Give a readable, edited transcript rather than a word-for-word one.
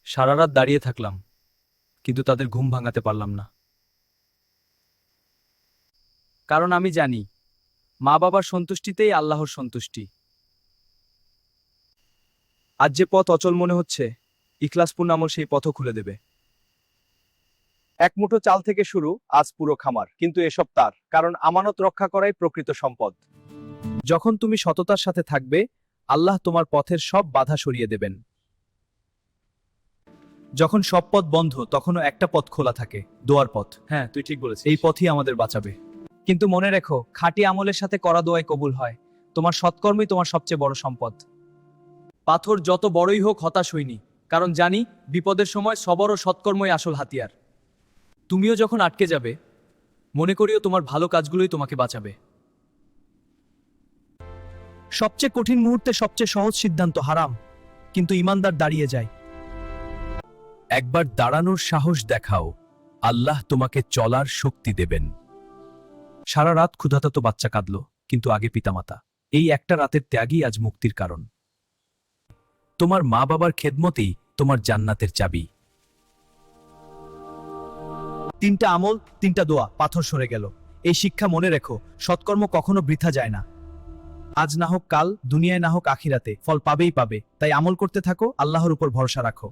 সারা রাত দাঁড়িয়ে থাকলাম, কিন্তু তাদের ঘুম ভাঙাতে পারলাম না। কারণ আমি জানি, মা বাবার সন্তুষ্টিতেই আল্লাহর সন্তুষ্টি। আজ যে পথ অচল মনে হচ্ছে, ইখলাসপূর্ণ আমল সেই পথও খুলে দেবে। এক মুঠো চাল থেকে শুরু, আজ পুরো খামার, কিন্তু এসব তার, কারণ আমানত রক্ষা করাই প্রকৃত সম্পদ। যখন তুমি সততার সাথে থাকবে, আল্লাহ তোমার পথের সব বাধা সরিয়ে দেবেন। যখন সব পথ বন্ধ, তখনও একটা পথ খোলা থাকে, দোয়ার পথ। হ্যাঁ, তুই ঠিক বলেছিস। এই পথই আমাদের বাঁচাবে। কিন্তু মনে রেখো, খাঁটি আমলের সাথে করা দোয়াই কবুল হয়। তোমার সৎকর্মই তোমার সবচেয়ে বড় সম্পদ। পাথর যত বড়ই হোক, হতাশ হইনি, কারণ জানি বিপদের সময় সবর ও সৎকর্মই আসল হাতিয়ার। তুমিও যখন আটকে যাবে, মনে করিও তোমার ভালো কাজগুলোই তোমাকে বাঁচাবে। সবচেয়ে কঠিন মুহূর্তে সবচেয়ে সহজ সিদ্ধান্ত হারাম, কিন্তু ইমানদার দাঁড়িয়ে যায়। একবার দাঁড়ানোর সাহস দেখাও, আল্লাহ তোমাকে চলার শক্তি দেবেন। সারা রাত ক্ষুধার্ত বাচ্চা কাঁদল, কিন্তু আগে পিতামাতা। এই একটা রাতের ত্যাগই আজ মুক্তির কারণ। তোমার মা বাবার খেদমতেই তোমার জান্নাতের চাবি। তিনটা আমল, তিনটা দোয়া, পাথর সরে গেল। এই শিক্ষা মনে রেখো, সৎকর্ম কখনো বৃথা যায় না। আজ না হোক কাল, দুনিয়ায় না হোক আখিরাতে, ফল পাবেই পাবে। তাই আমল করতে থাকো, আল্লাহর উপর ভরসা রাখো।